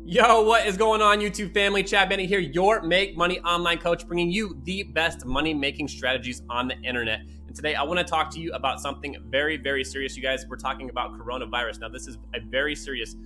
Yo, what is going on, YouTube family? Chad Bennett here, your Make Money Online coach, bringing you the best money-making strategies on the internet. And today I want to talk to you about something very, very serious, you guys. We're talking about coronavirus. Now, this is a very serious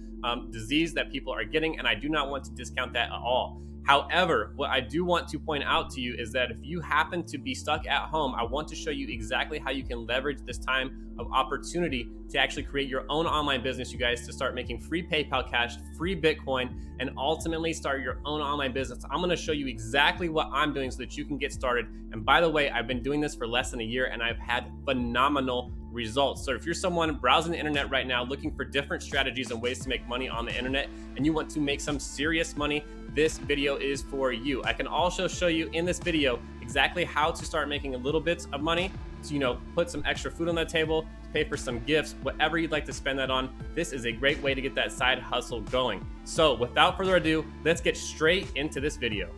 disease that people are getting, and I do not want to discount that at all. However, what I do want to point out to you is that if you happen to be stuck at home, I want to show you exactly how you can leverage this time of opportunity to actually create your own online business, you guys, to start making free PayPal cash, free Bitcoin, and ultimately start your own online business. I'm going to show you exactly what I'm doing so that you can get started. And by the way, I've been doing this for less than a year and I've had phenomenal results. So if you're someone browsing the internet right now looking for different strategies and ways to make money on the internet and you want to make some serious money, this video is for you. I can also show you in this video exactly how to start making a little bits of money to, put some extra food on the table, to pay for some gifts, whatever you'd like to spend that on. This is a great way to get that side hustle going. So without further ado, let's get straight into this video.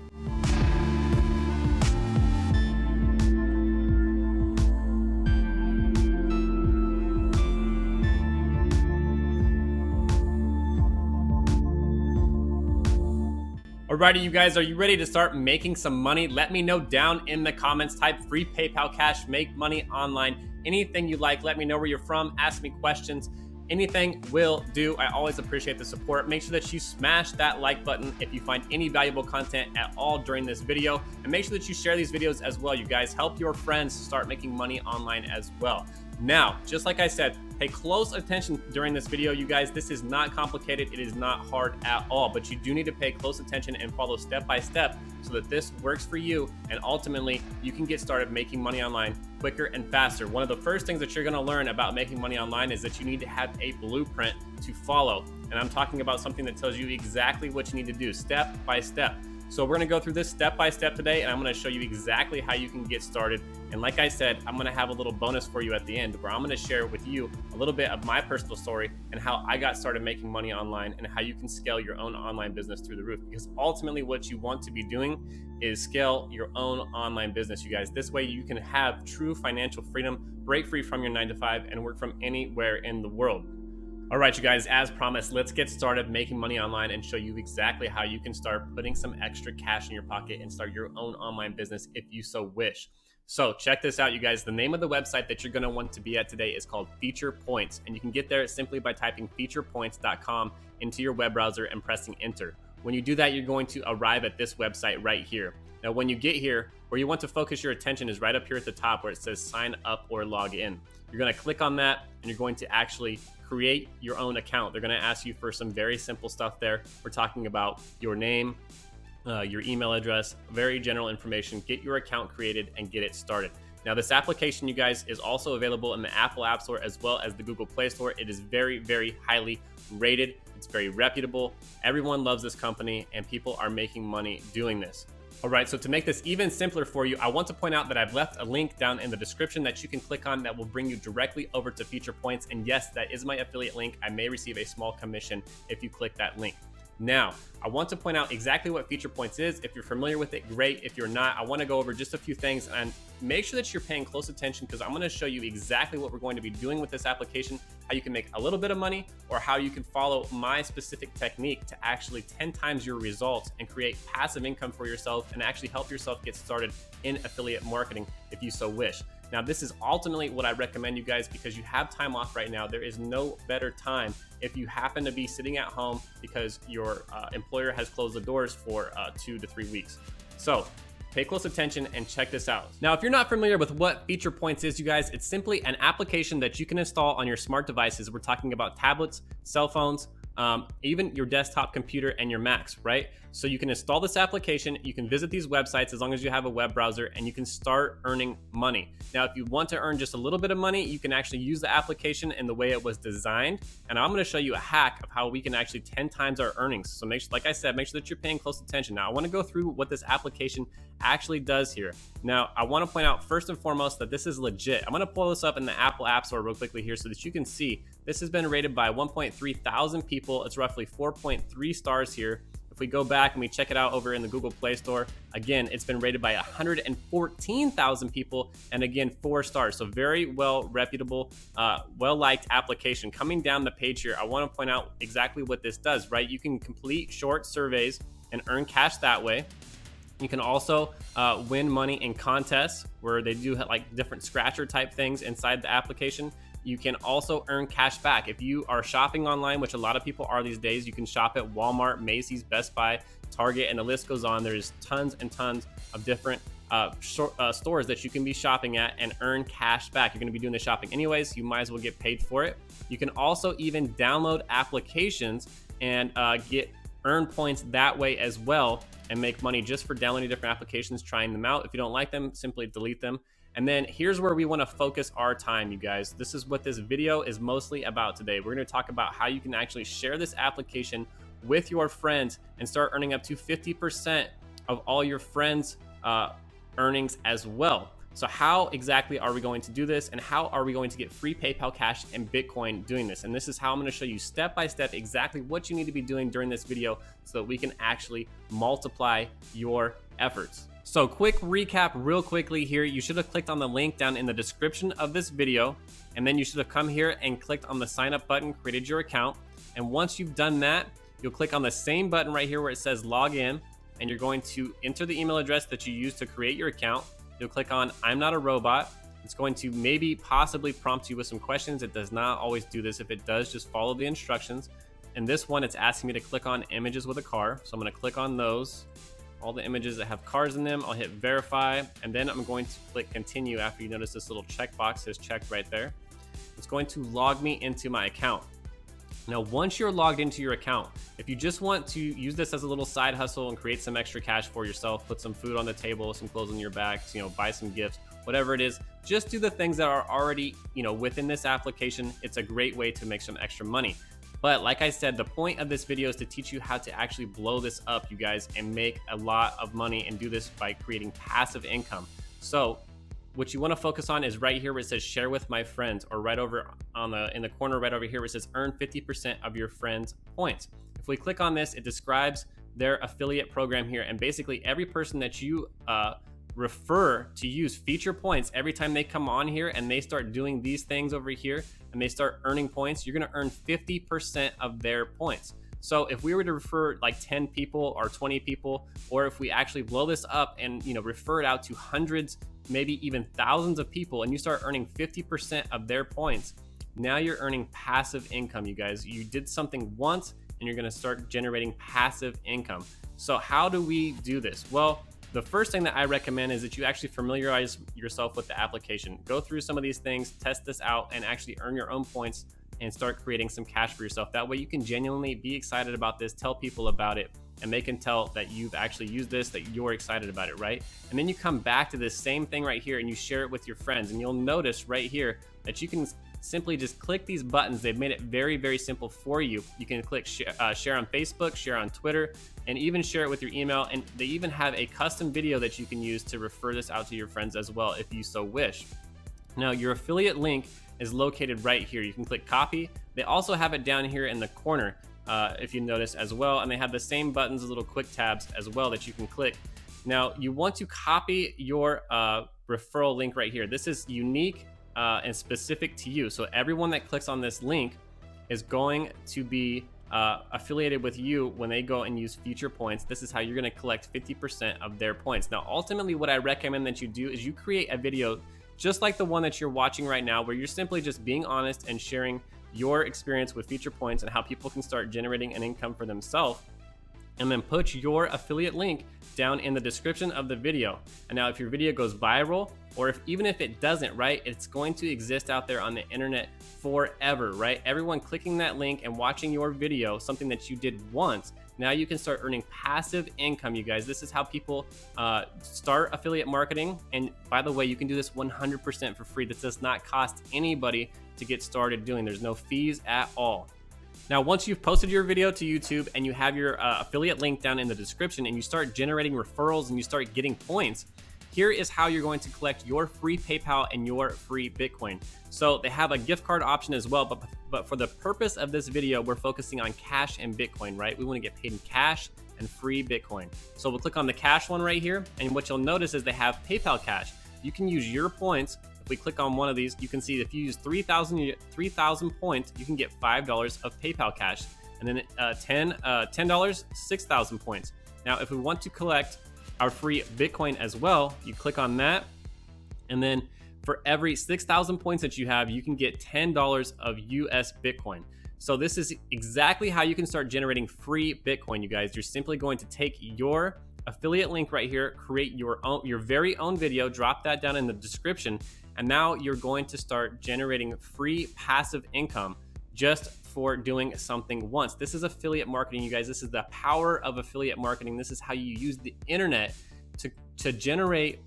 Alrighty, you guys, are you ready to start making some money? Let me know down in the comments. Type free PayPal cash, make money online, anything you like. Let me know where you're from, ask me questions. Anything will do. I always appreciate the support. Make sure that you smash that like button if you find any valuable content at all during this video. And make sure that you share these videos as well, you guys. Help your friends start making money online as well. Now, just like I said, pay close attention during this video, you guys. This is not complicated. It is not hard at all, but you do need to pay close attention and follow step by step so that this works for you. And ultimately, you can get started making money online quicker and faster. One of the first things that you're going to learn about making money online is that you need to have a blueprint to follow. And I'm talking about something that tells you exactly what you need to do step by step. So we're going to go through this step by step today, and I'm going to show you exactly how you can get started. And like I said, I'm going to have a little bonus for you at the end where I'm going to share with you a little bit of my personal story and how I got started making money online and how you can scale your own online business through the roof. Because ultimately what you want to be doing is scale your own online business, you guys. This way you can have true financial freedom, break free from your 9-to-5, and work from anywhere in the world. All right, you guys, as promised, let's get started making money online and show you exactly how you can start putting some extra cash in your pocket and start your own online business if you so wish. So check this out, you guys. The name of the website that you're going to want to be at today is called Feature Points, and you can get there simply by typing featurepoints.com into your web browser and pressing enter. When you do that, you're going to arrive at this website right here. Now, when you get here, where you want to focus your attention is right up here at the top where it says sign up or log in. You're going to click on that and you're going to actually create your own account. They're going to ask you for some very simple stuff there. We're talking about your name, your email address, very general information. Get your account created and get it started. Now, this application, you guys, is also available in the Apple App Store as well as the Google Play Store. It is very, very highly rated. It's very reputable. Everyone loves this company and people are making money doing this. All right, so to make this even simpler for you, I want to point out that I've left a link down in the description that you can click on that will bring you directly over to Feature Points. And yes, that is my affiliate link. I may receive a small commission if you click that link. Now, I want to point out exactly what Feature Points is. If you're familiar with it, great. If you're not, I want to go over just a few things and make sure that you're paying close attention because I'm going to show you exactly what we're going to be doing with this application, how you can make a little bit of money, or how you can follow my specific technique to actually 10 times your results and create passive income for yourself and actually help yourself get started in affiliate marketing if you so wish. Now, this is ultimately what I recommend, you guys, because you have time off right now. There is no better time if you happen to be sitting at home because your employer has closed the doors for 2 to 3 weeks. So pay close attention and check this out. Now, if you're not familiar with what Feature Points is, you guys, it's simply an application that you can install on your smart devices. We're talking about tablets, cell phones, even your desktop computer and your Macs, right? So you can install this application, you can visit these websites as long as you have a web browser, and you can start earning money. Now, if you want to earn just a little bit of money, you can actually use the application in the way it was designed. And I'm going to show you a hack of how we can actually 10 times our earnings. So like I said, make sure that you're paying close attention. Now, I want to go through what this application actually does here. Now, I want to point out first and foremost that this is legit. I'm going to pull this up in the Apple App Store real quickly here so that you can see this has been rated by 1.3 thousand people. It's roughly 4.3 stars here. we go back and we check it out over in the Google Play Store, again, it's been rated by 114,000 people, and again, 4 stars. So very well reputable, well-liked application. Coming down the page here, I want to point out exactly what this does, right? You can complete short surveys and earn cash that way. You can also win money in contests where they do like different scratcher type things inside the application. You can also earn cash back. If you are shopping online, which a lot of people are these days, you can shop at Walmart, Macy's, Best Buy, Target, and the list goes on. There's tons and tons of different stores that you can be shopping at and earn cash back. You're going to be doing the shopping anyways, you might as well get paid for it. You can also even download applications and earn points that way as well, and make money just for downloading different applications, trying them out. If you don't like them, simply delete them. And then here's where we want to focus our time, you guys. This is what this video is mostly about today. We're going to talk about how you can actually share this application with your friends and start earning up to 50% of all your friends' earnings as well. So how exactly are we going to do this, and how are we going to get free PayPal cash and Bitcoin doing this? And this is how I'm going to show you step by step exactly what you need to be doing during this video so that we can actually multiply your efforts. So quick recap real quickly here. You should have clicked on the link down in the description of this video, and then you should have come here and clicked on the sign up button, created your account. And once you've done that, you'll click on the same button right here where it says log in, and you're going to enter the email address that you used to create your account. You'll click on I'm not a robot. It's going to possibly prompt you with some questions. It does not always do this. If it does, just follow the instructions. In this one, it's asking me to click on images with a car. So I'm going to click on those. All the images that have cars in them, I'll hit verify, and then I'm going to click continue after you notice this little checkbox says checked right there. It's going to log me into my account. Now, once you're logged into your account, if you just want to use this as a little side hustle and create some extra cash for yourself, put some food on the table, some clothes on your back, buy some gifts, whatever it is, just do the things that are already, within this application. It's a great way to make some extra money. But like I said, the point of this video is to teach you how to actually blow this up, you guys, and make a lot of money, and do this by creating passive income. So what you want to focus on is right here where it says share with my friends, or right over in the corner right over here where it says earn 50% of your friends' points. If we click on this, it describes their affiliate program here, and basically every person that you refer to use feature points every time they come on here and they start doing these things over here and they start earning points, you're going to earn 50% of their points. So if we were to refer like 10 people or 20 people, or if we actually blow this up and refer it out to hundreds, maybe even thousands of people, and you start earning 50% of their points, now you're earning passive income, you guys. You did something once and you're going to start generating passive income. So how do we do this? Well, the first thing that I recommend is that you actually familiarize yourself with the application. Go through some of these things, test this out, and actually earn your own points and start creating some cash for yourself. That way you can genuinely be excited about this, tell people about it, and they can tell that you've actually used this, that you're excited about it, right? And then you come back to this same thing right here and you share it with your friends, and you'll notice right here that you can simply just click these buttons. They've made it very, very simple for you. You can click share on Facebook, share on Twitter, and even share it with your email. And they even have a custom video that you can use to refer this out to your friends as well, if you so wish. Now, your affiliate link is located right here. You can click copy. They also have it down here in the corner, if you notice as well. And they have the same buttons, little quick tabs as well that you can click. Now, you want to copy your referral link right here. This is unique and specific to you. So everyone that clicks on this link is going to be affiliated with you when they go and use future points. This is how you're going to collect 50% of their points. Now, ultimately, what I recommend that you do is you create a video just like the one that you're watching right now, where you're simply just being honest and sharing your experience with future points and how people can start generating an income for themselves. And then put your affiliate link down in the description of the video. And now if your video goes viral, or even if it doesn't, right, it's going to exist out there on the internet forever, right? Everyone clicking that link and watching your video, something that you did once, now you can start earning passive income, you guys. This is how people start affiliate marketing. And by the way, you can do this 100% for free. This does not cost anybody to get started doing. There's no fees at all. Now, once you've posted your video to YouTube and you have your affiliate link down in the description and you start generating referrals and you start getting points, Here is how you're going to collect your free PayPal and your free Bitcoin. So they have a gift card option as well, but for the purpose of this video, we're focusing on cash and Bitcoin, right? We want to get paid in cash and free Bitcoin. So we'll click on the cash one right here, and what you'll notice is they have PayPal Cash. You can use your points. If we click on one of these, you can see if you use 3,000 points, you can get $5 of PayPal Cash, and then $10, 6,000 points. Now, if we want to collect our free Bitcoin as well, you click on that, and then for every 6,000 points that you have, you can get $10 of US Bitcoin. So this is exactly how you can start generating free Bitcoin, you guys. You're simply going to take your affiliate link right here, create your very own video, drop that down in the description, and now you're going to start generating free passive income just for doing something once. This is affiliate marketing, you guys. This is the power of affiliate marketing. This is how you use the internet to generate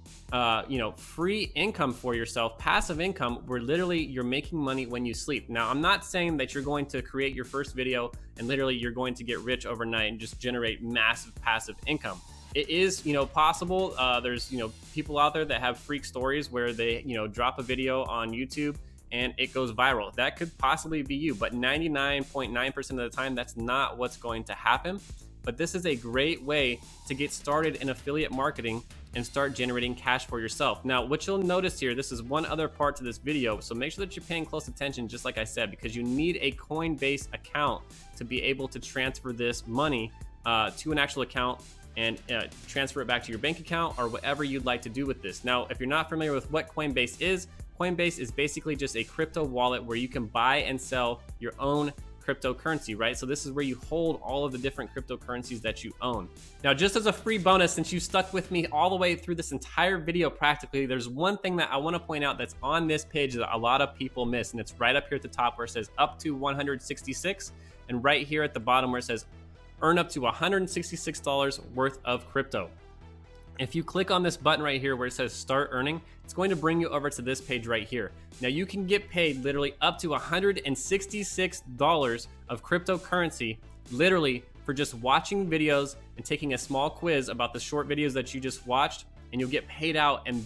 free income for yourself, passive income, where literally you're making money when you sleep. Now, I'm not saying that you're going to create your first video and literally you're going to get rich overnight and just generate massive passive income. It is, possible. There's, people out there that have freak stories where they, drop a video on YouTube and it goes viral. That could possibly be you, but 99.9% of the time, that's not what's going to happen. But this is a great way to get started in affiliate marketing and start generating cash for yourself. Now, what you'll notice here, this is one other part to this video, so make sure that you're paying close attention, just like I said, because you need a Coinbase account to be able to transfer this money to an actual account and transfer it back to your bank account or whatever you'd like to do with this. Now, if you're not familiar with what Coinbase is basically just a crypto wallet where you can buy and sell your own cryptocurrency, right? So this is where you hold all of the different cryptocurrencies that you own. Now, just as a free bonus, since you stuck with me all the way through this entire video practically, there's one thing that I want to point out that's on this page that a lot of people miss, and it's right up here at the top where it says up to 166, and right here at the bottom where it says earn up to $166 worth of crypto. If you click on this button right here where it says start earning, it's going to bring you over to this page right here. Now you can get paid literally up to $166 of cryptocurrency, literally for just watching videos and taking a small quiz about the short videos that you just watched, and you'll get paid out in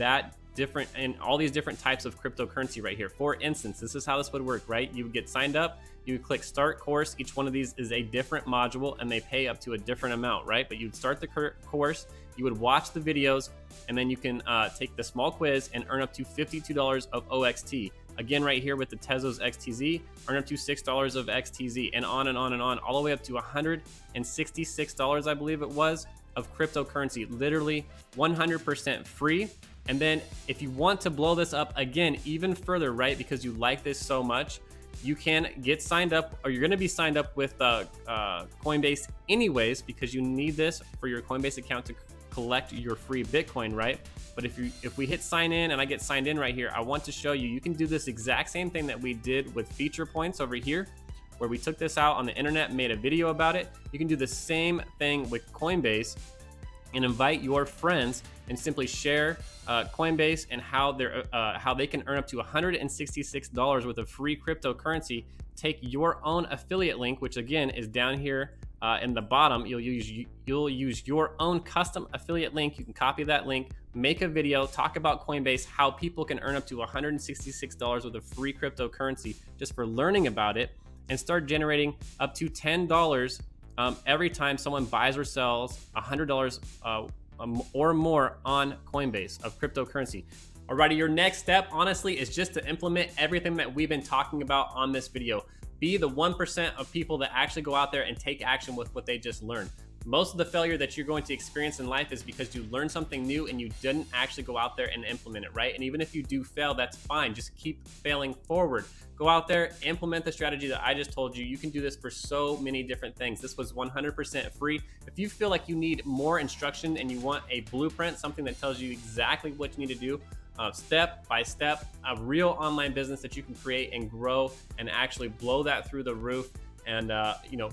all these different types of cryptocurrency right here. For instance, this is how this would work, right? You would get signed up, you would click start course. Each one of these is a different module and they pay up to a different amount, right? But you'd start the course, you would watch the videos, and then you can take the small quiz and earn up to $52 of OXT. Again, right here with the Tezos XTZ, earn up to $6 of XTZ, and on and on and on, all the way up to $166, I believe it was, of cryptocurrency. Literally 100% free. And then if you want to blow this up again even further, right, because you like this so much, you can get signed up, or you're going to be signed up with Coinbase anyways, because you need this for your Coinbase account to collect your free Bitcoin, right? But if we hit sign in and I get signed in right here, I want to show you can do this exact same thing that we did with feature points over here, where we took this out on the internet and made a video about it. You can do the same thing with Coinbase and invite your friends and simply share Coinbase and how they can earn up to $166 worth of free cryptocurrency. Take your own affiliate link, which again is down here in the bottom. You'll use your own custom affiliate link. You can copy that link, make a video, talk about Coinbase, how people can earn up to $166 worth of free cryptocurrency just for learning about it, and start generating up to $10 every time someone buys or sells $100 or more on Coinbase of cryptocurrency. Alrighty, your next step, honestly, is just to implement everything that we've been talking about on this video. Be the 1% of people that actually go out there and take action with what they just learned. Most of the failure that you're going to experience in life is because you learned something new and you didn't actually go out there and implement it, right? And even if you do fail, that's fine. Just keep failing forward. Go out there, implement the strategy that I just told you. You can do this for so many different things. This was 100% free. If you feel like you need more instruction and you want a blueprint, something that tells you exactly what you need to do, step by step, a real online business that you can create and grow and actually blow that through the roof, and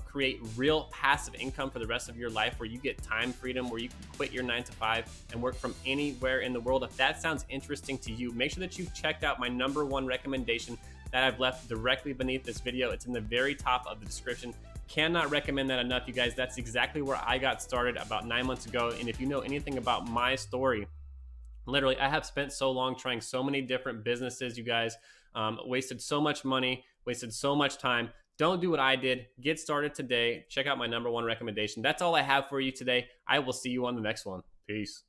create real passive income for the rest of your life, where you get time freedom, where you can quit your 9-to-5 and work from anywhere in the world. If that sounds interesting to you, make sure that you've checked out my #1 recommendation that I've left directly beneath this video. It's in the very top of the description. Cannot recommend that enough, you guys. That's exactly where I got started about 9 months ago. And if you know anything about my story, Literally, I have spent so long trying so many different businesses, you guys. Wasted so much money, wasted so much time. Don't do what I did. Get started today. Check out my number one recommendation. That's all I have for you today. I will see you on the next one. Peace.